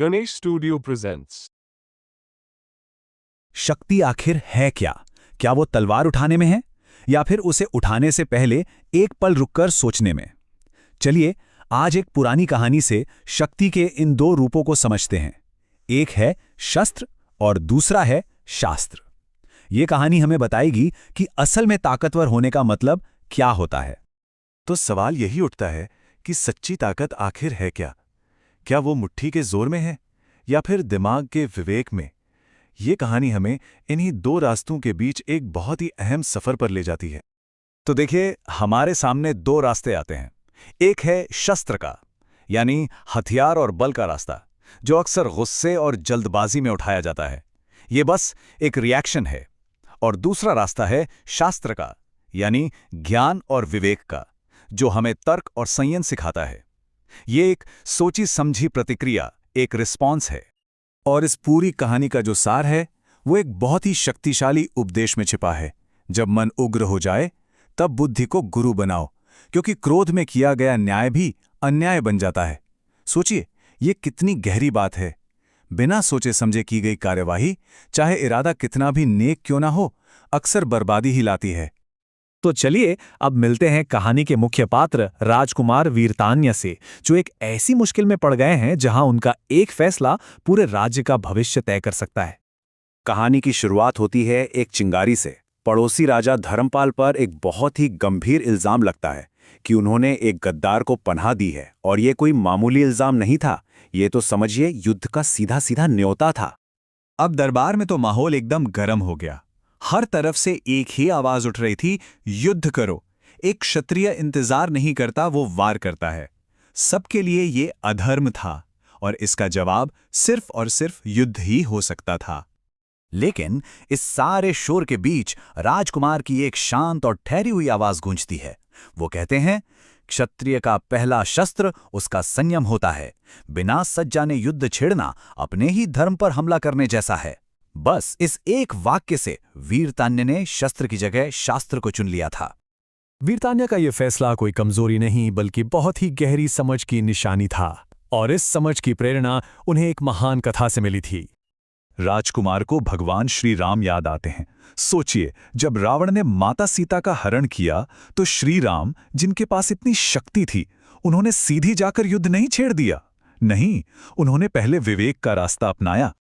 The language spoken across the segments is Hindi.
Ganesh studio presents. शक्ति आखिर है क्या? क्या वो तलवार उठाने में है या फिर उसे उठाने से पहले एक पल रुककर सोचने में? चलिए आज एक पुरानी कहानी से शक्ति के इन दो रूपों को समझते हैं। एक है शस्त्र और दूसरा है शास्त्र। ये कहानी हमें बताएगी कि असल में ताकतवर होने का मतलब क्या होता है। तो सवाल यही उठता है कि सच्ची ताकत आखिर है क्या? क्या वो मुट्ठी के जोर में है या फिर दिमाग के विवेक में? ये कहानी हमें इन्हीं दो रास्तों के बीच एक बहुत ही अहम सफर पर ले जाती है। तो देखिए, हमारे सामने दो रास्ते आते हैं। एक है शस्त्र का, यानी हथियार और बल का रास्ता, जो अक्सर गुस्से और जल्दबाजी में उठाया जाता है। ये बस एक रिएक्शन है। और दूसरा रास्ता है शास्त्र का, यानी ज्ञान और विवेक का, जो हमें तर्क और संयम सिखाता है। ये एक सोची समझी प्रतिक्रिया, एक रिस्पॉन्स है। और इस पूरी कहानी का जो सार है वो एक बहुत ही शक्तिशाली उपदेश में छिपा है। जब मन उग्र हो जाए तब बुद्धि को गुरु बनाओ, क्योंकि क्रोध में किया गया न्याय भी अन्याय बन जाता है। सोचिए, ये कितनी गहरी बात है। बिना सोचे समझे की गई कार्यवाही, चाहे इरादा कितना भी नेक क्यों ना हो, अक्सर बर्बादी ही लाती है। तो चलिए अब मिलते हैं कहानी के मुख्य पात्र राजकुमार वीरतान्य से, जो एक ऐसी मुश्किल में पड़ गए हैं जहां उनका एक फैसला पूरे राज्य का भविष्य तय कर सकता है। कहानी की शुरुआत होती है एक चिंगारी से। पड़ोसी राजा धर्मपाल पर एक बहुत ही गंभीर इल्जाम लगता है कि उन्होंने एक गद्दार को पनाह दी है। और ये कोई मामूली इल्जाम नहीं था, ये तो समझिए युद्ध का सीधा सीधा न्योता था। अब दरबार में तो माहौल एकदम गर्म हो गया। हर तरफ से एक ही आवाज उठ रही थी, युद्ध करो। एक क्षत्रिय इंतजार नहीं करता, वो वार करता है। सबके लिए ये अधर्म था और इसका जवाब सिर्फ और सिर्फ युद्ध ही हो सकता था। लेकिन इस सारे शोर के बीच राजकुमार की एक शांत और ठहरी हुई आवाज गूंजती है। वो कहते हैं, क्षत्रिय का पहला शस्त्र उसका संयम होता है। बिना सज्जाने युद्ध छेड़ना अपने ही धर्म पर हमला करने जैसा है। बस इस एक वाक्य से वीरतान्य ने शस्त्र की जगह शास्त्र को चुन लिया था। वीरतान्य का यह फैसला कोई कमजोरी नहीं, बल्कि बहुत ही गहरी समझ की निशानी था। और इस समझ की प्रेरणा उन्हें एक महान कथा से मिली थी। राजकुमार को भगवान श्री राम याद आते हैं। सोचिए, जब रावण ने माता सीता का हरण किया तो श्री राम, जिनके पास इतनी शक्ति थी, उन्होंने सीधी जाकर युद्ध नहीं छेड़ दिया। नहीं, उन्होंने पहले विवेक का रास्ता अपनाया।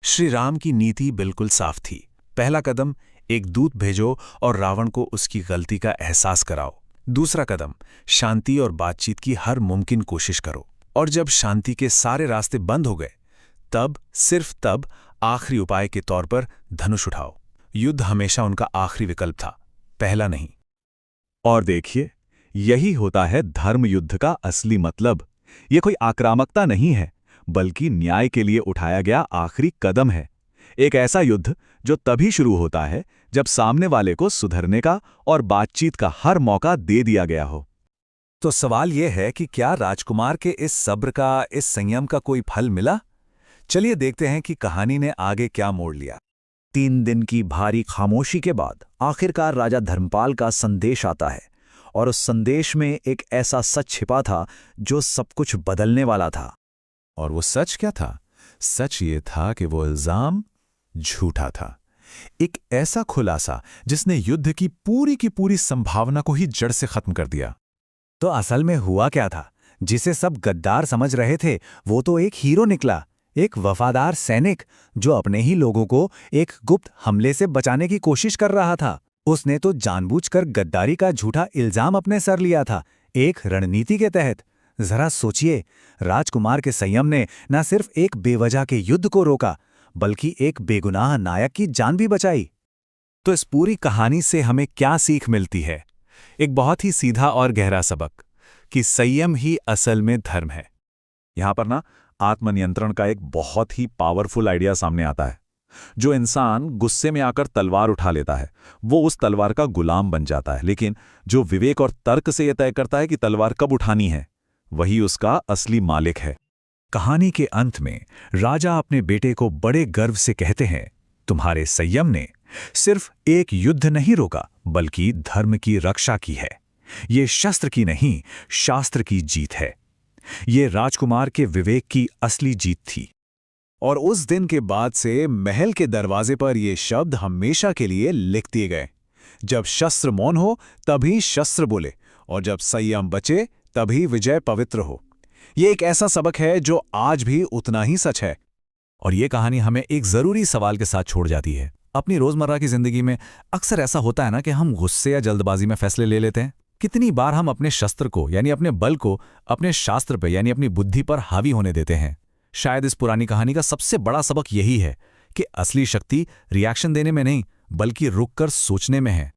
श्री राम की नीति बिल्कुल साफ थी। पहला कदम, एक दूत भेजो और रावण को उसकी गलती का एहसास कराओ। दूसरा कदम, शांति और बातचीत की हर मुमकिन कोशिश करो। और जब शांति के सारे रास्ते बंद हो गए, तब, सिर्फ तब, आखिरी उपाय के तौर पर धनुष उठाओ। युद्ध हमेशा उनका आखिरी विकल्प था, पहला नहीं। और देखिए, यही होता है धर्म युद्ध का असली मतलब। यह कोई आक्रामकता नहीं है, बल्कि न्याय के लिए उठाया गया आखिरी कदम है। एक ऐसा युद्ध जो तभी शुरू होता है जब सामने वाले को सुधरने का और बातचीत का हर मौका दे दिया गया हो। तो सवाल यह है कि क्या राजकुमार के इस सब्र का, इस संयम का कोई फल मिला? चलिए देखते हैं कि कहानी ने आगे क्या मोड़ लिया। 3 दिन की भारी खामोशी के बाद आखिरकार राजा धर्मपाल का संदेश आता है। और उस संदेश में एक ऐसा सच छिपा था जो सब कुछ बदलने वाला था। और वो सच क्या था? सच ये था कि वो इल्जाम झूठा था। एक ऐसा खुलासा जिसने युद्ध की पूरी संभावना को ही जड़ से खत्म कर दिया। तो असल में हुआ क्या था? जिसे सब गद्दार समझ रहे थे, वो तो एक हीरो निकला, एक वफादार सैनिक जो अपने ही लोगों को एक गुप्त हमले से बचाने की कोशिश कर रहा था। उसने तो जानबूझकर गद्दारी का झूठा इल्जाम अपने सर लिया था, एक रणनीति के तहत। जरा सोचिए, राजकुमार के संयम ने न सिर्फ एक बेवजह के युद्ध को रोका, बल्कि एक बेगुनाह नायक की जान भी बचाई। तो इस पूरी कहानी से हमें क्या सीख मिलती है? एक बहुत ही सीधा और गहरा सबक, कि संयम ही असल में धर्म है। यहां पर ना आत्मनियंत्रण का एक बहुत ही पावरफुल आइडिया सामने आता है। जो इंसान गुस्से में आकर तलवार उठा लेता है, वो उस तलवार का गुलाम बन जाता है। लेकिन जो विवेक और तर्क से यह तय करता है कि तलवार कब उठानी है, वही उसका असली मालिक है। कहानी के अंत में राजा अपने बेटे को बड़े गर्व से कहते हैं, तुम्हारे संयम ने सिर्फ एक युद्ध नहीं रोका, बल्कि धर्म की रक्षा की है। ये शस्त्र की नहीं, शास्त्र की जीत है। ये राजकुमार के विवेक की असली जीत थी। और उस दिन के बाद से महल के दरवाजे पर ये शब्द हमेशा के लिए लिख दिए गए, जब शस्त्र मौन हो तभी शस्त्र बोले, और जब संयम बचे तभी विजय पवित्र हो। ये एक ऐसा सबक है जो आज भी उतना ही सच है। और ये कहानी हमें एक ज़रूरी सवाल के साथ छोड़ जाती है। अपनी रोज़मर्रा की ज़िंदगी में अक्सर ऐसा होता है ना कि हम गुस्से या जल्दबाजी में फैसले ले लेते हैं। कितनी बार हम अपने शस्त्र को यानी अपने बल को अपने शास्त्र पे यानी अपनी बुद्धि पर हावी होने देते हैं। शायद इस पुरानी कहानी का सबसे बड़ा सबक यही है कि असली शक्ति रिएक्शन देने में नहीं बल्कि रुककर सोचने में है।